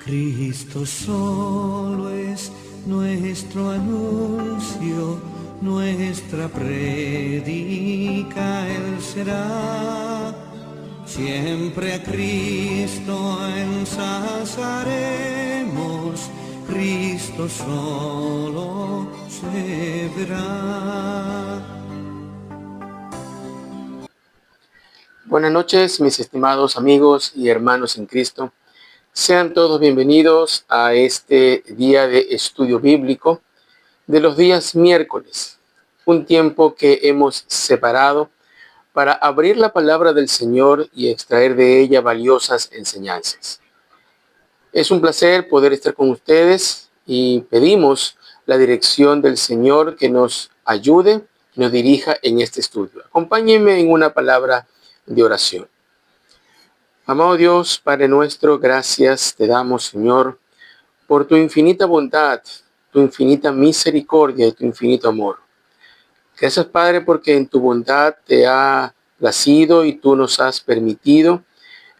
Cristo solo es nuestro anuncio, nuestra prédica Él será. Siempre a Cristo ensalzaremos, Cristo solo se verá. Buenas noches, mis estimados amigos y hermanos en Cristo. Sean todos bienvenidos a este día de estudio bíblico de los días miércoles, un tiempo que hemos separado para abrir la palabra del Señor y extraer de ella valiosas enseñanzas. Es un placer poder estar con ustedes y pedimos la dirección del Señor que nos ayude, nos dirija en este estudio. Acompáñenme en una palabra de oración. Amado Dios, Padre nuestro, gracias te damos, Señor, por tu infinita bondad, tu infinita misericordia y tu infinito amor. Gracias, Padre, porque en tu bondad te ha placido y tú nos has permitido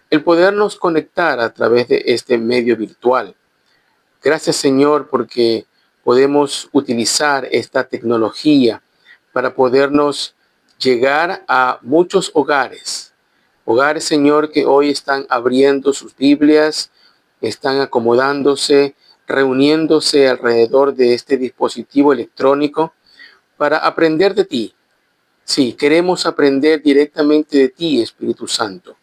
el podernos conectar a través de este medio virtual. Gracias, Señor, porque podemos utilizar esta tecnología para podernos llegar a muchos hogares. Hogares, Señor, que hoy están abriendo sus Biblias, están acomodándose, reuniéndose alrededor de este dispositivo electrónico para aprender de ti. Sí, queremos aprender directamente de ti, Espíritu Santo.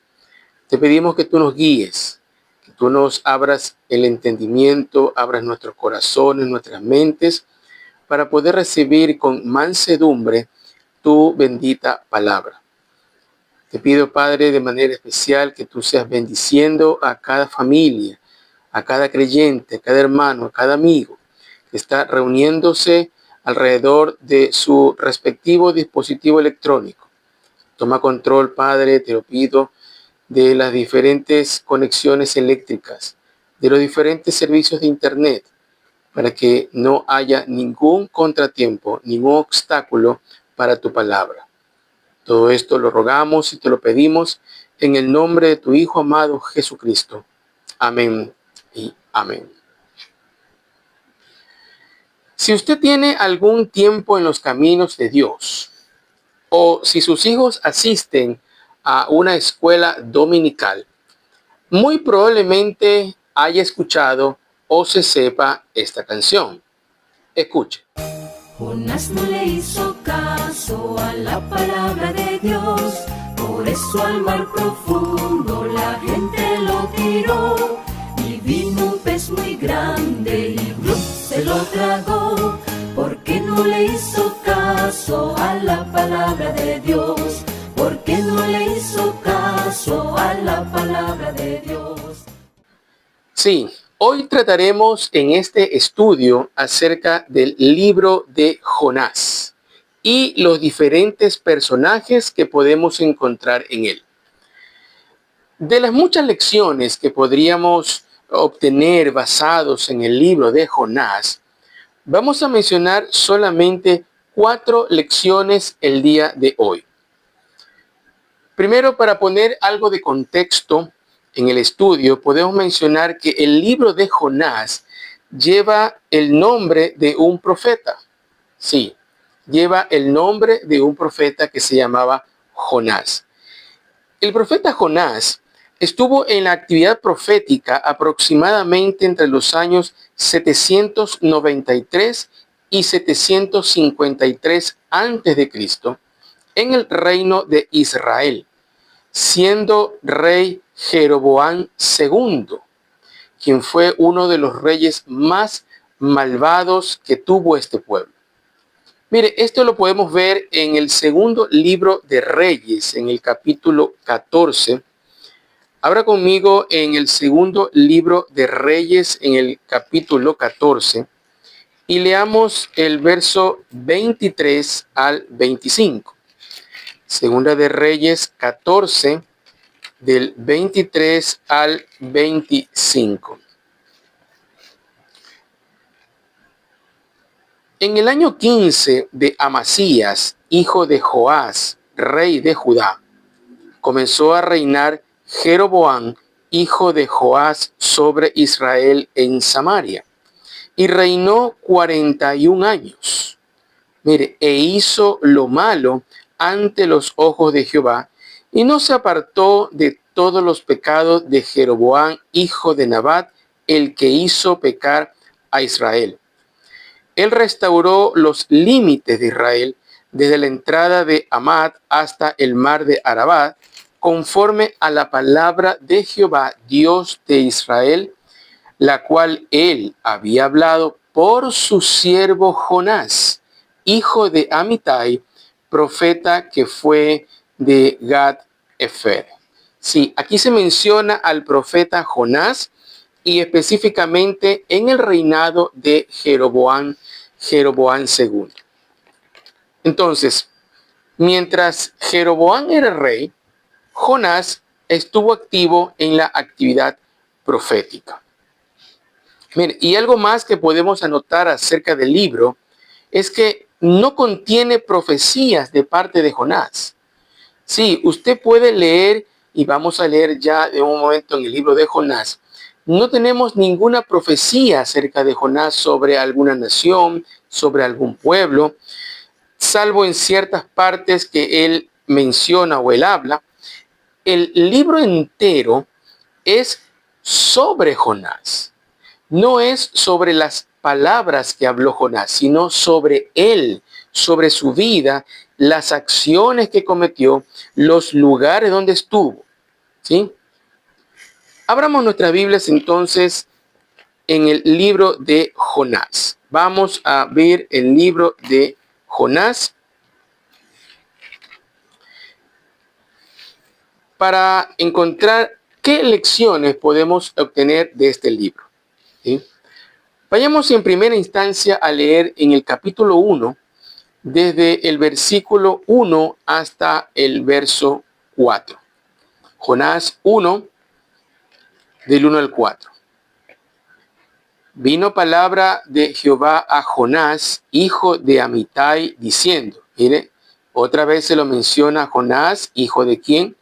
Te pedimos que tú nos guíes, que tú nos abras el entendimiento, abras nuestros corazones, nuestras mentes, para poder recibir con mansedumbre tu bendita palabra. Te pido, Padre, de manera especial que tú seas bendiciendo a cada familia, a cada creyente, a cada hermano, a cada amigo que está reuniéndose alrededor de su respectivo dispositivo electrónico. Toma control, Padre, te lo pido, de las diferentes conexiones eléctricas, de los diferentes servicios de Internet, para que no haya ningún contratiempo, ningún obstáculo para tu palabra. Todo esto lo rogamos y te lo pedimos en el nombre de tu Hijo amado Jesucristo. Amén y amén. Si usted tiene algún tiempo en los caminos de Dios, o si sus hijos asisten a una escuela dominical, muy probablemente haya escuchado o se sepa esta canción. Escuche. Jonás no le hizo caso a la palabra de Dios, por eso al mar profundo la gente lo tiró. Y vino un pez muy grande y ¡blup! Se lo tragó, porque no le hizo caso a la palabra de Dios, porque no le hizo caso a la palabra de Dios. Sí. Hoy trataremos en este estudio acerca del libro de Jonás y los diferentes personajes que podemos encontrar en él. De las muchas lecciones que podríamos obtener basados en el libro de Jonás, vamos a mencionar solamente 4 lecciones el día de hoy. Primero, para poner algo de contexto en el estudio, podemos mencionar que el libro de Jonás lleva el nombre de un profeta. Sí, lleva el nombre de un profeta que se llamaba Jonás. El profeta Jonás estuvo en la actividad profética aproximadamente entre los años 793 y 753 a.C. en el reino de Israel, siendo rey Jeroboam II, quien fue uno de los reyes más malvados que tuvo este pueblo. Mire, esto lo podemos ver en el segundo libro de Reyes, en el capítulo 14. Abra conmigo en el segundo libro de Reyes, en el capítulo 14, y leamos el verso 23 al 25. Segunda de Reyes 14, del 23 al 25. En el año 15 de Amasías, hijo de Joás, rey de Judá, comenzó a reinar Jeroboam, hijo de Joás, sobre Israel en Samaria. Y reinó 41 años. Mire, e hizo lo malo ante los ojos de Jehová, y no se apartó de todos los pecados de Jeroboam, hijo de Nabat, el que hizo pecar a Israel. Él restauró los límites de Israel desde la entrada de Hamat hasta el mar de Arabá, conforme a la palabra de Jehová, Dios de Israel, la cual él había hablado por su siervo Jonás, hijo de Amitai, profeta que fue de Gad-Efer. Sí, aquí se menciona al profeta Jonás y específicamente en el reinado de Jeroboam II. Entonces, mientras Jeroboam era rey, Jonás estuvo activo en la actividad profética. Miren, y algo más que podemos anotar acerca del libro es que no contiene profecías de parte de Jonás. Sí, usted puede leer, y vamos a leer ya de un momento en el libro de Jonás. No tenemos ninguna profecía acerca de Jonás sobre alguna nación, sobre algún pueblo, salvo en ciertas partes que él menciona o él habla. El libro entero es sobre Jonás. No es sobre las palabras que habló Jonás, sino sobre él, sobre su vida, las acciones que cometió, los lugares donde estuvo. ¿Sí? Abramos nuestras Biblias entonces en el libro de Jonás. Vamos a ver el libro de Jonás para encontrar qué lecciones podemos obtener de este libro. ¿Sí? Vayamos en primera instancia a leer en el capítulo 1, desde el versículo 1 hasta el verso 4. Jonás 1, del 1 al 4. Vino palabra de Jehová a Jonás, hijo de Amitai, diciendo, mire, otra vez se lo menciona a Jonás, hijo de quién,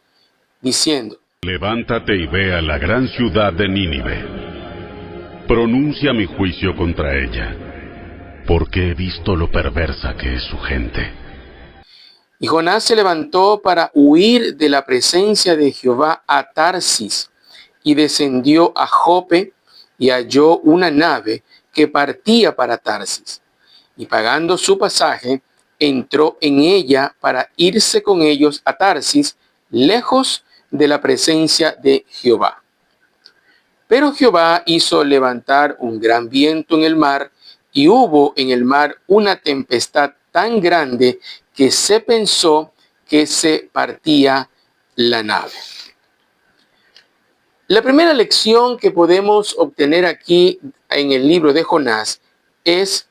diciendo, levántate y ve a la gran ciudad de Nínive. Pronuncia mi juicio contra ella, porque he visto lo perversa que es su gente. Y Jonás se levantó para huir de la presencia de Jehová a Tarsis, y descendió a Jope, y halló una nave que partía para Tarsis. Y pagando su pasaje, entró en ella para irse con ellos a Tarsis, lejos de la presencia de Jehová. Pero Jehová hizo levantar un gran viento en el mar, y hubo en el mar una tempestad tan grande que se pensó que se partía la nave. La primera lección que podemos obtener aquí en el libro de Jonás es: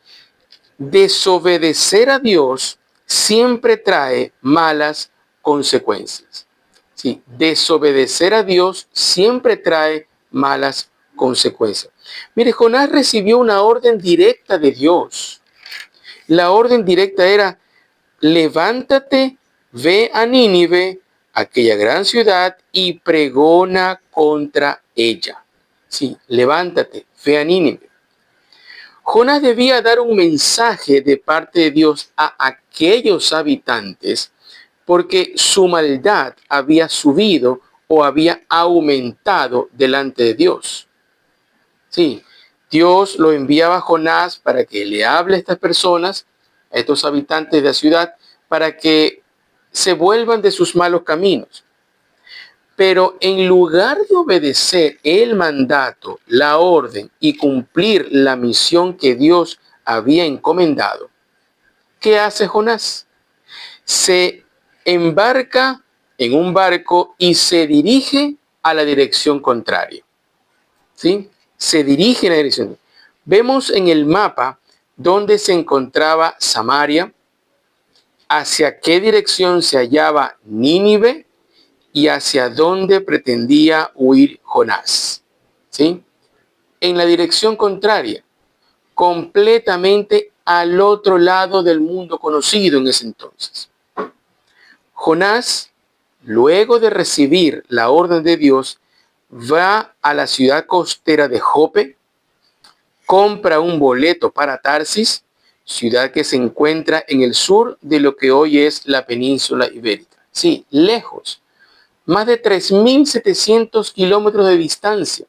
desobedecer a Dios siempre trae malas consecuencias. Sí, desobedecer a Dios siempre trae malas consecuencias. Mire, Jonás recibió una orden directa de Dios. La orden directa era: levántate, ve a Nínive, aquella gran ciudad, y pregona contra ella. Sí, levántate, ve a Nínive. Jonás debía dar un mensaje de parte de Dios a aquellos habitantes, porque su maldad había subido o había aumentado delante de Dios. Sí, Dios lo enviaba a Jonás para que le hable a estas personas, a estos habitantes de la ciudad, para que se vuelvan de sus malos caminos. Pero en lugar de obedecer el mandato, la orden y cumplir la misión que Dios había encomendado, ¿qué hace Jonás? Se embarca en un barco y se dirige a la dirección contraria. ¿Sí? Se dirige en la dirección. Vemos en el mapa dónde se encontraba Samaria, hacia qué dirección se hallaba Nínive y hacia dónde pretendía huir Jonás. ¿Sí? En la dirección contraria, completamente al otro lado del mundo conocido en ese entonces. Jonás, luego de recibir la orden de Dios, va a la ciudad costera de Jope, compra un boleto para Tarsis, ciudad que se encuentra en el sur de lo que hoy es la península ibérica. Sí, lejos, más de 3.700 kilómetros de distancia.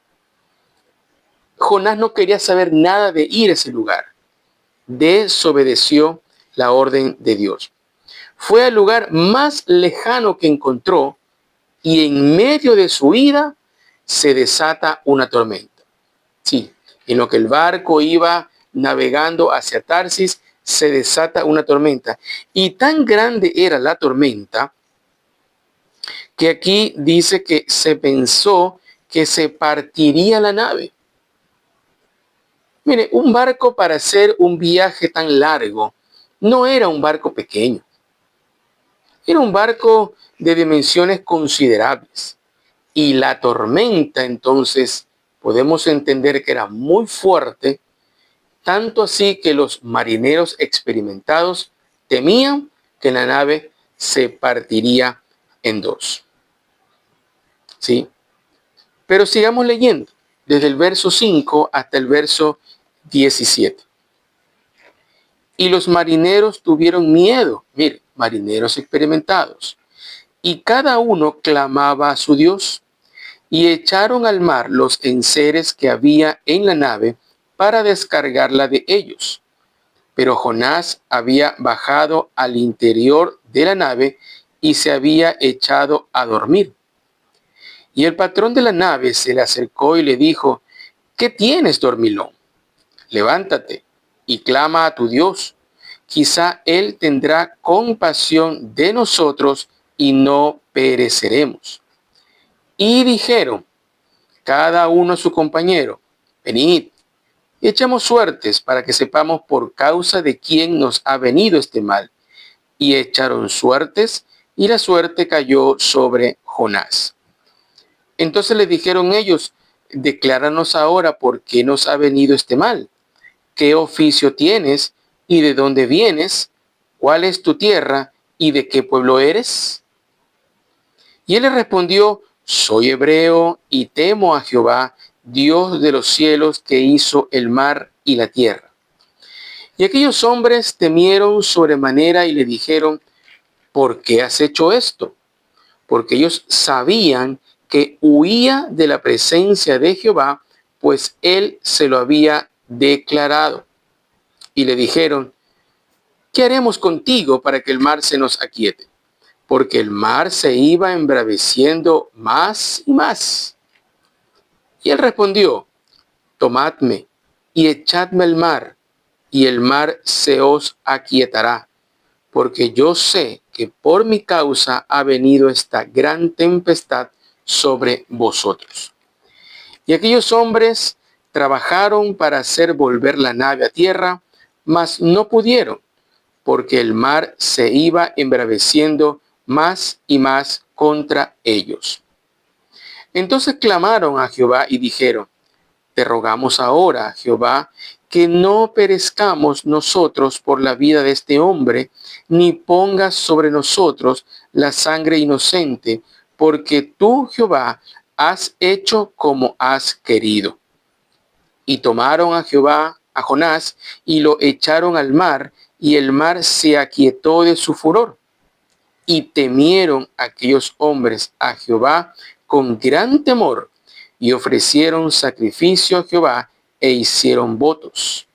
Jonás no quería saber nada de ir a ese lugar. Desobedeció la orden de Dios. Fue al lugar más lejano que encontró y en medio de su ida se desata una tormenta. Sí, en lo que el barco iba navegando hacia Tarsis, se desata una tormenta. Y tan grande era la tormenta que aquí dice que se pensó que se partiría la nave. Mire, un barco para hacer un viaje tan largo no era un barco pequeño. Era un barco de dimensiones considerables. Y la tormenta, entonces, podemos entender que era muy fuerte, tanto así que los marineros experimentados temían que la nave se partiría en dos. ¿Sí? Pero sigamos leyendo, desde el verso 5 hasta el verso 17. Y los marineros tuvieron miedo, mire, marineros experimentados, y cada uno clamaba a su Dios, y echaron al mar los enseres que había en la nave para descargarla de ellos. Pero Jonás había bajado al interior de la nave y se había echado a dormir. Y el patrón de la nave se le acercó y le dijo: ¿qué tienes, dormilón? Levántate y clama a tu Dios. Quizá Él tendrá compasión de nosotros y no pereceremos. Y dijeron, cada uno a su compañero: venid, y echemos suertes para que sepamos por causa de quién nos ha venido este mal. Y echaron suertes, y la suerte cayó sobre Jonás. Entonces le dijeron ellos: decláranos ahora por qué nos ha venido este mal. ¿Qué oficio tienes y de dónde vienes? ¿Cuál es tu tierra y de qué pueblo eres? Y él le respondió: soy hebreo y temo a Jehová, Dios de los cielos, que hizo el mar y la tierra. Y aquellos hombres temieron sobremanera y le dijeron: ¿por qué has hecho esto? Porque ellos sabían que huía de la presencia de Jehová, pues él se lo había declarado. Y le dijeron: ¿qué haremos contigo para que el mar se nos aquiete? Porque el mar se iba embraveciendo más y más. Y él respondió: tomadme y echadme al mar, y el mar se os aquietará, porque yo sé que por mi causa ha venido esta gran tempestad sobre vosotros. Y aquellos hombres trabajaron para hacer volver la nave a tierra, mas no pudieron, porque el mar se iba embraveciendo más y más contra ellos. Entonces clamaron a Jehová y dijeron: te rogamos ahora, Jehová, que no perezcamos nosotros por la vida de este hombre, ni pongas sobre nosotros la sangre inocente, porque tú, Jehová, has hecho como has querido. Y tomaron a Jonás, y lo echaron al mar, y el mar se aquietó de su furor. Y temieron aquellos hombres a Jehová con gran temor, y ofrecieron sacrificio a Jehová e hicieron votos.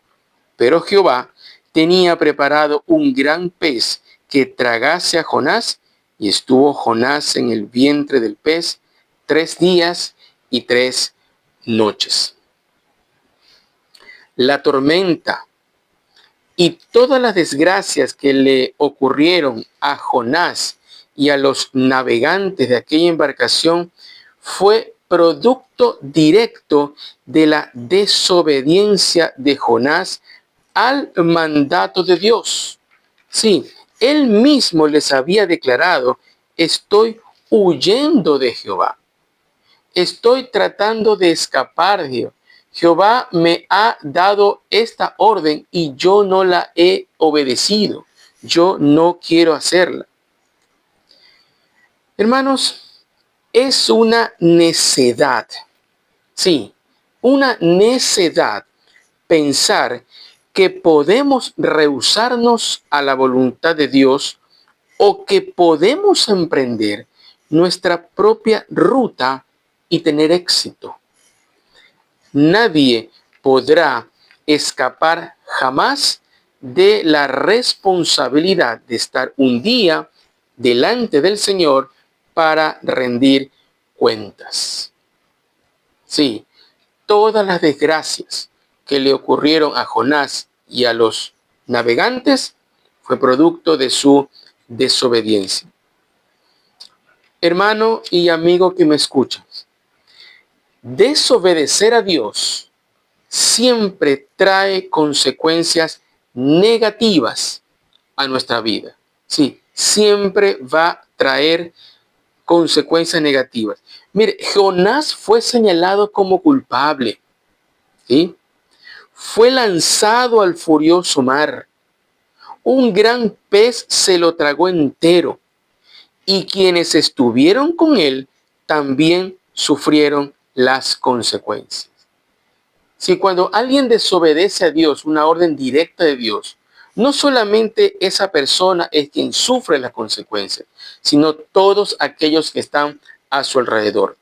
Pero Jehová tenía preparado un gran pez que tragase a Jonás, y estuvo Jonás en el vientre del pez 3 días y 3 noches. La tormenta y todas las desgracias que le ocurrieron a Jonás y a los navegantes de aquella embarcación fue producto directo de la desobediencia de Jonás al mandato de Dios. Sí, él mismo les había declarado: estoy huyendo de Jehová. Estoy tratando de escapar de Dios. Jehová me ha dado esta orden y yo no la he obedecido. Yo no quiero hacerla. Hermanos, es una necedad. Sí, una necedad pensar que podemos rehusarnos a la voluntad de Dios o que podemos emprender nuestra propia ruta y tener éxito. Nadie podrá escapar jamás de la responsabilidad de estar un día delante del Señor para rendir cuentas. Sí, todas las desgracias que le ocurrieron a Jonás y a los navegantes fue producto de su desobediencia. Hermano y amigo que me escuchas, desobedecer a Dios siempre trae consecuencias negativas a nuestra vida. Sí, siempre va a traer consecuencias negativas. Mire, Jonás fue señalado como culpable, ¿sí? Fue lanzado al furioso mar. Un gran pez se lo tragó entero. Y quienes estuvieron con él también sufrieron las consecuencias. Si cuando alguien desobedece a Dios, una orden directa de Dios, no solamente esa persona es quien sufre las consecuencias, sino todos aquellos que están a su alrededor.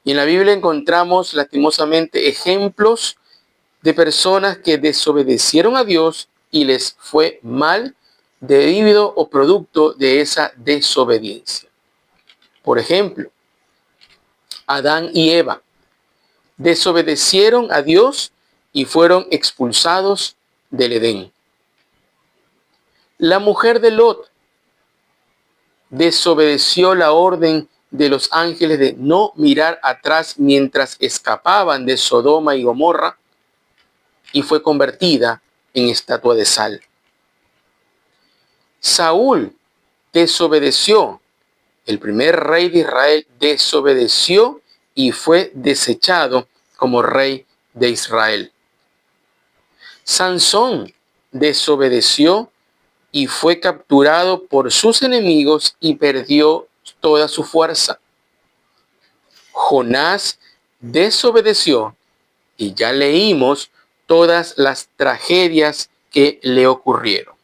Y en la Biblia encontramos lastimosamente ejemplos de personas que desobedecieron a Dios y les fue mal debido o producto de esa desobediencia. Por ejemplo, Adán y Eva desobedecieron a Dios y fueron expulsados del Edén. La mujer de Lot desobedeció la orden de los ángeles de no mirar atrás mientras escapaban de Sodoma y Gomorra y fue convertida en estatua de sal. Saúl desobedeció, el primer rey de Israel desobedeció y fue desechado como rey de Israel. Sansón desobedeció y fue capturado por sus enemigos y perdió toda su fuerza. Jonás desobedeció y ya leímos todas las tragedias que le ocurrieron.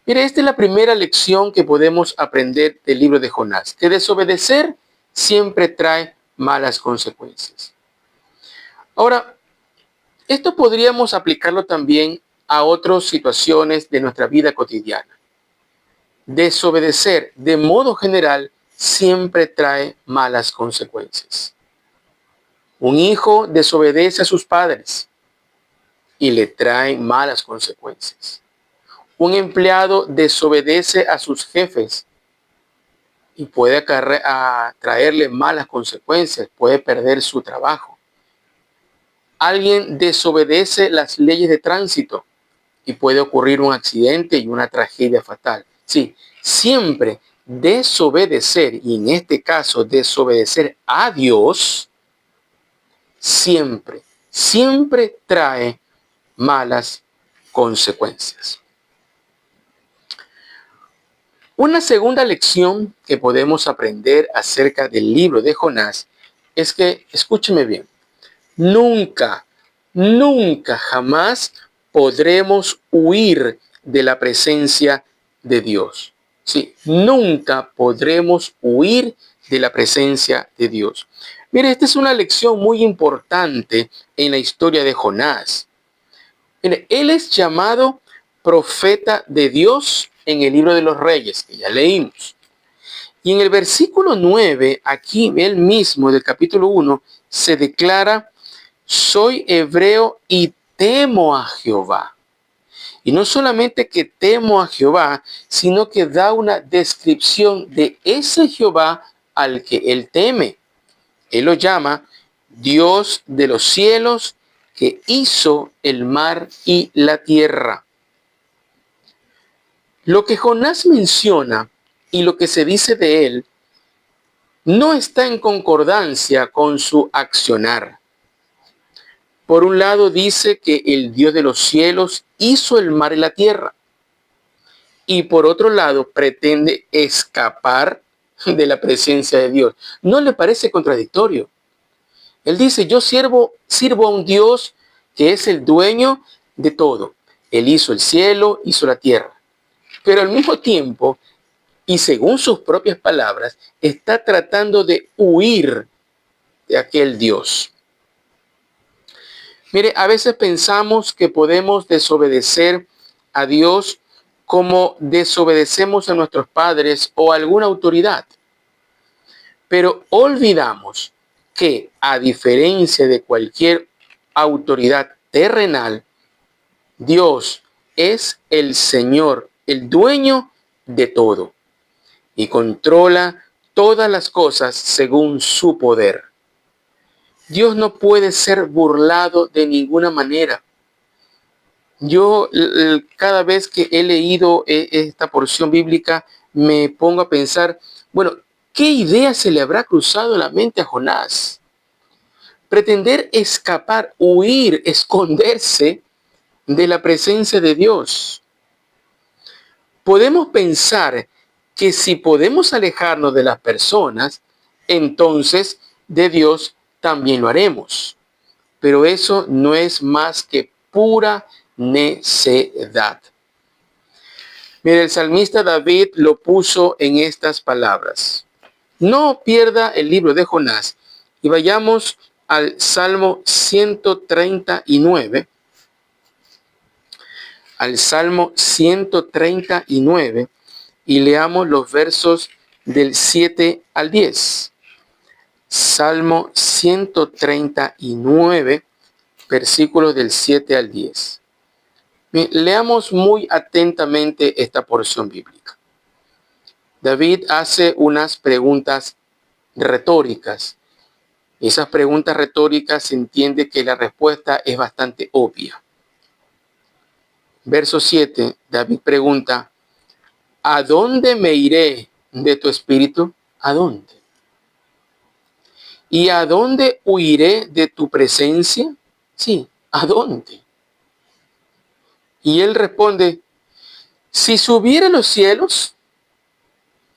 Mire, esta es la primera lección que podemos aprender del libro de Jonás, que desobedecer siempre trae malas consecuencias. Ahora, esto podríamos aplicarlo también a otras situaciones de nuestra vida cotidiana. Desobedecer de modo general siempre trae malas consecuencias. Un hijo desobedece a sus padres y le trae malas consecuencias. Un empleado desobedece a sus jefes y puede traerle malas consecuencias, puede perder su trabajo. Alguien desobedece las leyes de tránsito y puede ocurrir un accidente y una tragedia fatal. Sí, siempre desobedecer, y en este caso desobedecer a Dios, siempre trae malas consecuencias. Una segunda lección que podemos aprender acerca del libro de Jonás es que, escúcheme bien, nunca, jamás podremos huir de la presencia de Dios. Sí, nunca podremos huir de la presencia de Dios. Mire, esta es una lección muy importante en la historia de Jonás. Mire, él es llamado profeta de Dios en el libro de los Reyes, que ya leímos. Y en el versículo 9, aquí él mismo del capítulo 1, se declara: soy hebreo y temo a Jehová. Y no solamente que temo a Jehová, sino que da una descripción de ese Jehová al que él teme. Él lo llama Dios de los cielos, que hizo el mar y la tierra. Lo que Jonás menciona y lo que se dice de él no está en concordancia con su accionar. Por un lado dice que el Dios de los cielos hizo el mar y la tierra. Y por otro lado pretende escapar de la presencia de Dios. ¿No le parece contradictorio? Él dice, yo sirvo a un Dios que es el dueño de todo. Él hizo el cielo, hizo la tierra. Pero al mismo tiempo, y según sus propias palabras, está tratando de huir de aquel Dios. Mire, a veces pensamos que podemos desobedecer a Dios como desobedecemos a nuestros padres o a alguna autoridad. Pero olvidamos que, a diferencia de cualquier autoridad terrenal, Dios es el Señor, el dueño de todo, y controla todas las cosas según su poder. Dios no puede ser burlado de ninguna manera. Yo cada vez que he leído esta porción bíblica me pongo a pensar, bueno, ¿qué idea se le habrá cruzado en la mente a Jonás? Pretender escapar, huir, esconderse de la presencia de Dios. Podemos pensar que si podemos alejarnos de las personas, entonces de Dios también lo haremos. Pero eso no es más que pura necedad. Mire, el salmista David lo puso en estas palabras. No pierda el libro de Jonás y vayamos al Salmo 139. Al Salmo 139 y leamos los versos del 7 al 10. Salmo 139, versículos del 7 al 10. Leamos muy atentamente esta porción bíblica. David hace unas preguntas retóricas. Esas preguntas retóricas se entiende que la respuesta es bastante obvia. Verso 7, David pregunta, ¿a dónde me iré de tu espíritu? ¿A dónde? ¿Y a dónde huiré de tu presencia? Sí, ¿a dónde? Y él responde, si subiera a los cielos,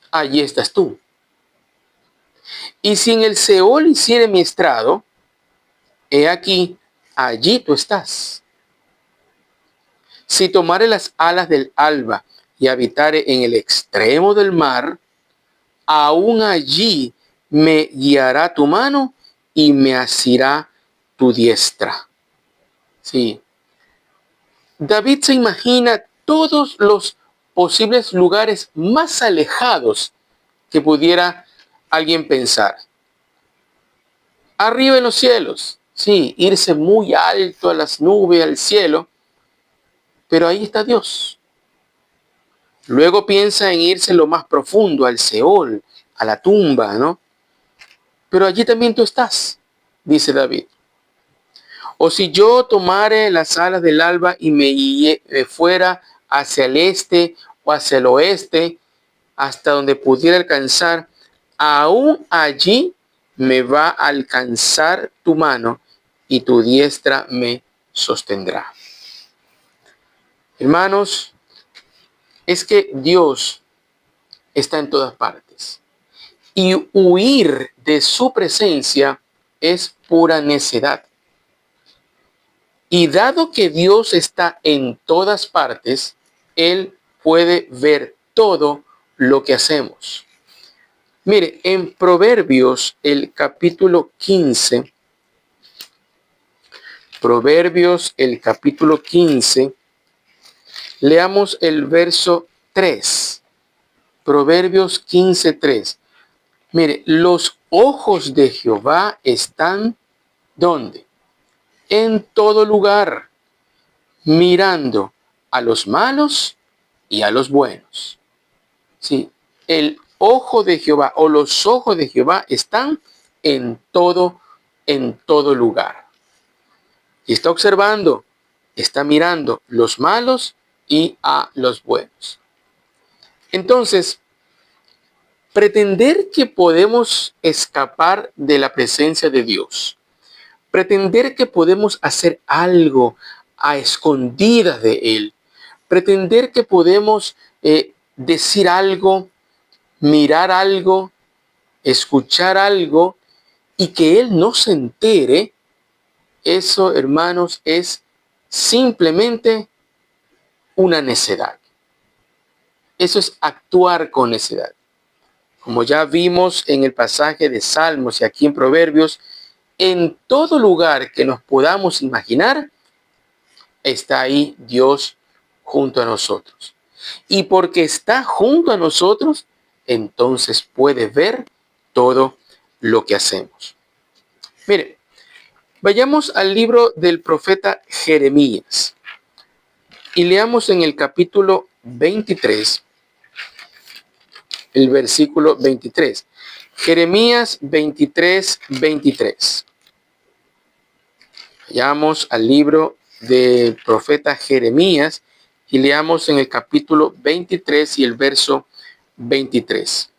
allí estás tú. Y si en el Seol hiciere mi estrado, he aquí, allí tú estás. Si tomare las alas del alba y habitare en el extremo del mar, aún allí me guiará tu mano y me asirá tu diestra. Sí. David se imagina todos los posibles lugares más alejados que pudiera alguien pensar. Arriba en los cielos, sí, irse muy alto a las nubes, al cielo, pero ahí está Dios. Luego piensa en irse lo más profundo, al Seol, a la tumba, ¿no? Pero allí también tú estás, dice David. O si yo tomare las alas del alba y me fuera hacia el este o hacia el oeste, hasta donde pudiera alcanzar, aún allí me va a alcanzar tu mano y tu diestra me sostendrá. Hermanos, es que Dios está en todas partes. Y huir de su presencia es pura necedad. Y dado que Dios está en todas partes, Él puede ver todo lo que hacemos. Mire, en Proverbios, el capítulo 15, Proverbios, el capítulo 15, leamos el verso 3. Proverbios 15:3. Mire, los ojos de Jehová están, ¿dónde? En todo lugar, mirando a los malos y a los buenos. Sí, el ojo de Jehová o los ojos de Jehová están en todo lugar. Y está observando, está mirando los malos y a los buenos. Entonces, pretender que podemos escapar de la presencia de Dios, pretender que podemos hacer algo a escondidas de Él, pretender que podemos decir algo mirar algo, escuchar algo y que él no se entere, eso, hermanos, es simplemente una necedad. Eso es actuar con necedad. Como ya vimos en el pasaje de Salmos y aquí en Proverbios, en todo lugar que nos podamos imaginar, está ahí Dios junto a nosotros. Y porque está junto a nosotros, entonces puede ver todo lo que hacemos. Mire, vayamos al libro del profeta Jeremías y leamos en el capítulo 23, el versículo 23. Jeremías 23, 23. Vayamos al libro del profeta Jeremías y leamos en el capítulo 23 y el verso 23.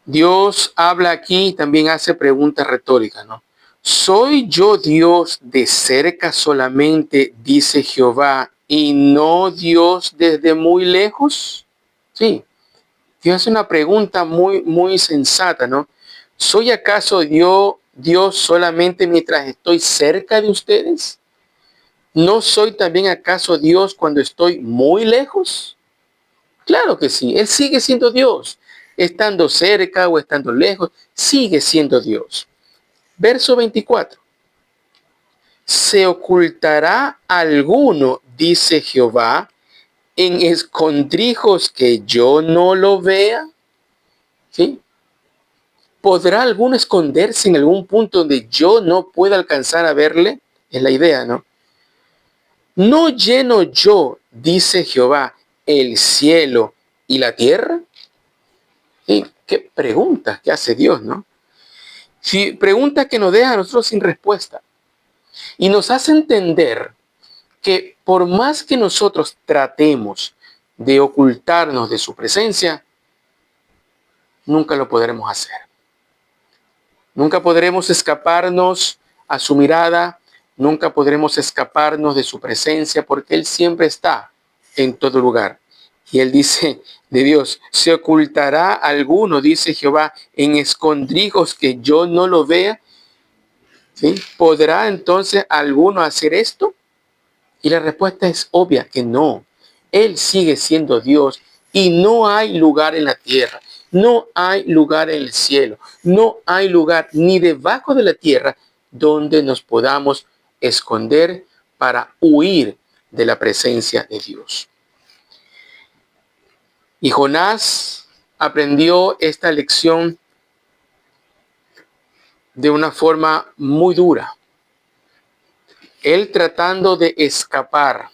Dios habla aquí y también hace preguntas retóricas, ¿no? ¿Soy yo Dios de cerca solamente, dice Jehová, y no Dios desde muy lejos? Sí, Dios hace una pregunta muy sensata, ¿no? ¿Soy acaso yo Dios solamente mientras estoy cerca de ustedes? ¿No soy también acaso Dios cuando estoy muy lejos? Claro que sí, Él sigue siendo Dios. Estando cerca o estando lejos, sigue siendo Dios. Verso 24. ¿Se ocultará alguno, dice Jehová, en escondrijos que yo no lo vea? ¿Sí? ¿Podrá alguno esconderse en algún punto donde yo no pueda alcanzar a verle? Es la idea, ¿no? ¿No lleno yo, dice Jehová, el cielo y la tierra? ¿Sí? Qué preguntas que hace Dios, ¿no? Sí, preguntas que nos deja a nosotros sin respuesta. Y nos hace entender que por más que nosotros tratemos de ocultarnos de su presencia, nunca lo podremos hacer. Nunca podremos escaparnos a su mirada, nunca podremos escaparnos de su presencia, porque Él siempre está en todo lugar. Y Él dice de Dios, ¿se ocultará alguno, dice Jehová, en escondrijos que yo no lo vea? ¿Sí? ¿Podrá entonces alguno hacer esto? Y la respuesta es obvia, que no. Él sigue siendo Dios y no hay lugar en la tierra, no hay lugar en el cielo, no hay lugar ni debajo de la tierra donde nos podamos esconder para huir de la presencia de Dios. Y Jonás aprendió esta lección de una forma muy dura. Él tratando de escapar,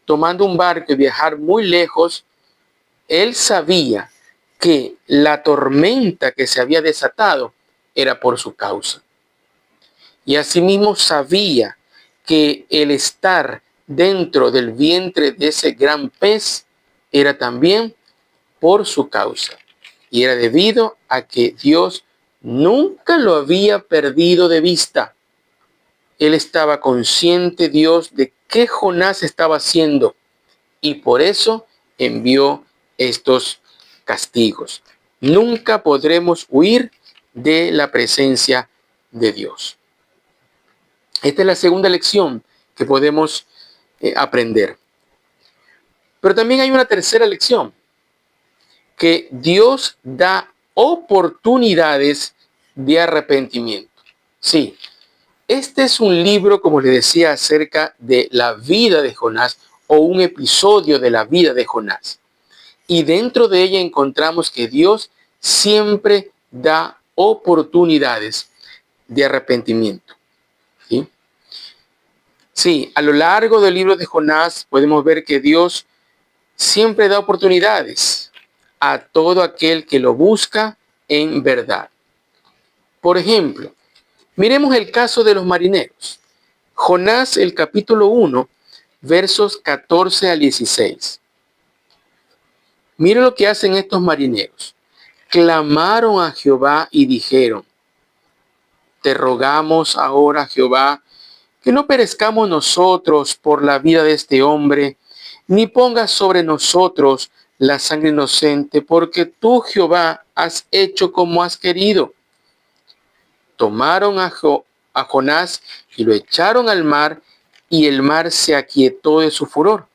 tomando un barco y viajar muy lejos, él sabía que la tormenta que se había desatado era por su causa. Y asimismo sabía que el estar dentro del vientre de ese gran pez era también por su causa. Y era debido a que Dios nunca lo había perdido de vista. Él estaba consciente, Dios, de qué Jonás estaba haciendo. Y por eso envió estos castigos. Nunca podremos huir de la presencia de Dios. Esta es la segunda lección que podemos aprender. Pero también hay una tercera lección, que Dios da oportunidades de arrepentimiento. Sí, este es un libro, como les decía, acerca de la vida de Jonás, o un episodio de la vida de Jonás. Y dentro de ella encontramos que Dios siempre da oportunidades de arrepentimiento. ¿Sí? Sí, a lo largo del libro de Jonás podemos ver que Dios siempre da oportunidades a todo aquel que lo busca en verdad. Por ejemplo, miremos el caso de los marineros. Jonás, el capítulo 1, versos 14 al 16. Mire lo que hacen estos marineros. Clamaron a Jehová y dijeron, te rogamos ahora, Jehová, que no perezcamos nosotros por la vida de este hombre, ni pongas sobre nosotros la sangre inocente, porque tú, Jehová, has hecho como has querido. Tomaron a Jonás y lo echaron al mar, y el mar se aquietó de su furor.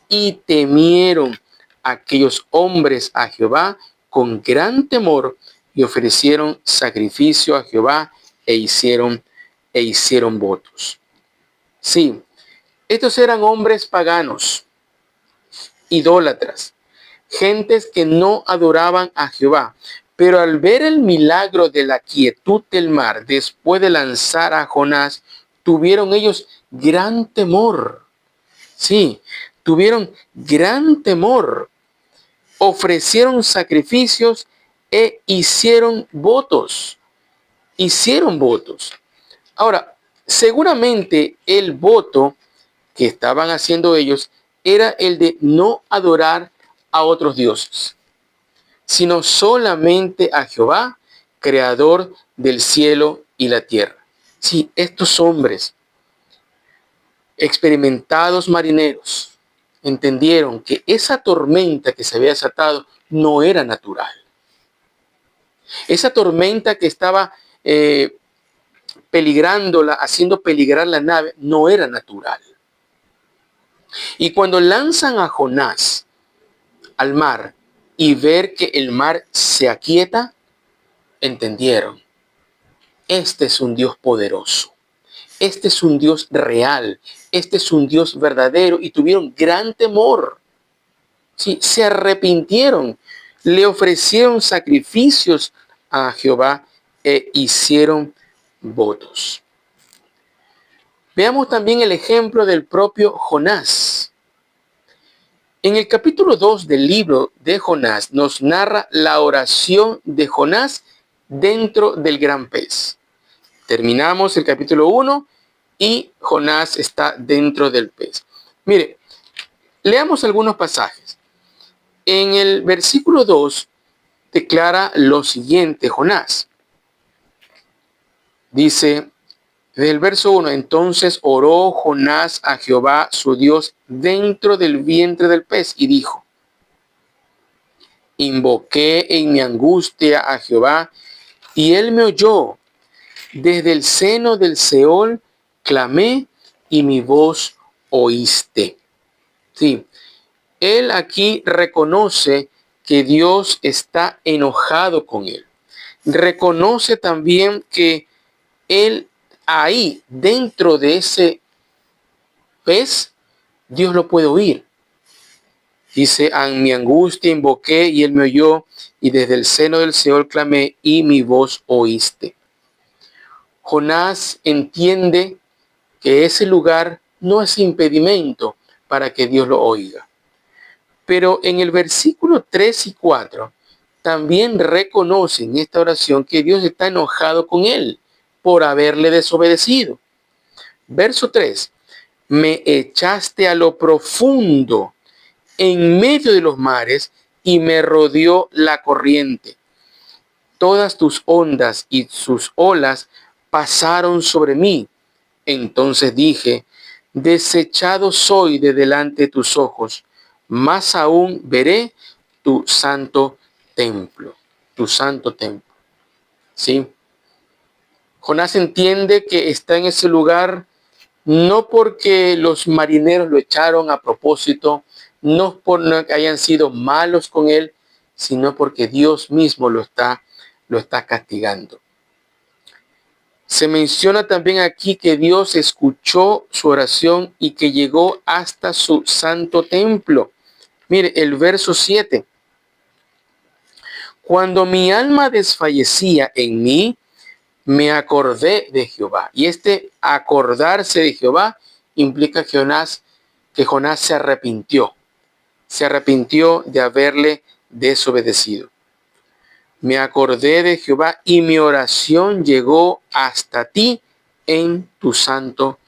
Y temieron aquellos hombres a Jehová con gran temor, y ofrecieron sacrificio a Jehová e hicieron votos. Sí, estos eran hombres paganos, idólatras, gentes que no adoraban a Jehová. Pero al ver el milagro de la quietud del mar, después de lanzar a Jonás, tuvieron ellos gran temor. Sí, tuvieron gran temor. Ofrecieron sacrificios e hicieron votos. Hicieron votos. Ahora, seguramente el voto que estaban haciendo ellos era el de no adorar a otros dioses, sino solamente a Jehová, creador del cielo y la tierra. Sí, estos hombres, experimentados marineros, entendieron que esa tormenta que se había desatado no era natural. Esa tormenta que estaba peligrándola, haciendo peligrar la nave, no era natural. Y cuando lanzan a Jonás al mar y ver que el mar se aquieta, entendieron: este es un Dios poderoso, este es un Dios real, este es un Dios verdadero, y tuvieron gran temor. Sí, se arrepintieron, le ofrecieron sacrificios a Jehová e hicieron votos. Veamos también el ejemplo del propio Jonás. En el capítulo 2 del libro de Jonás nos narra la oración de Jonás dentro del gran pez. Terminamos el capítulo 1 y Jonás está dentro del pez. Mire, leamos algunos pasajes. En el versículo 2 declara lo siguiente Jonás. Dice, del verso 1, entonces oró Jonás a Jehová su Dios dentro del vientre del pez y dijo, invoqué en mi angustia a Jehová y él me oyó. Desde el seno del Seol clamé y mi voz oíste. Sí, él aquí reconoce que Dios está enojado con él. Reconoce también que él ahí, dentro de ese pez, Dios lo puede oír. Dice, en mi angustia invoqué y él me oyó, y desde el seno del Seol clamé y mi voz oíste. Jonás entiende que ese lugar no es impedimento para que Dios lo oiga. Pero en el versículo 3 y 4 también reconoce en esta oración que Dios está enojado con él por haberle desobedecido. Verso 3. Me echaste a lo profundo, en medio de los mares, y me rodeó la corriente. Todas tus ondas y sus olas pasaron sobre mí. Entonces dije, desechado soy de delante de tus ojos, más aún veré tu santo templo. Tu santo templo. ¿Sí? Jonás entiende que está en ese lugar no porque los marineros lo echaron a propósito, no porque hayan sido malos con él, sino porque Dios mismo lo está castigando. Se menciona también aquí que Dios escuchó su oración y que llegó hasta su santo templo. Mire, el verso 7. Cuando mi alma desfallecía en mí, me acordé de Jehová. Y este acordarse de Jehová implica que Jonás se arrepintió. Se arrepintió de haberle desobedecido. Me acordé de Jehová y mi oración llegó hasta ti en tu santo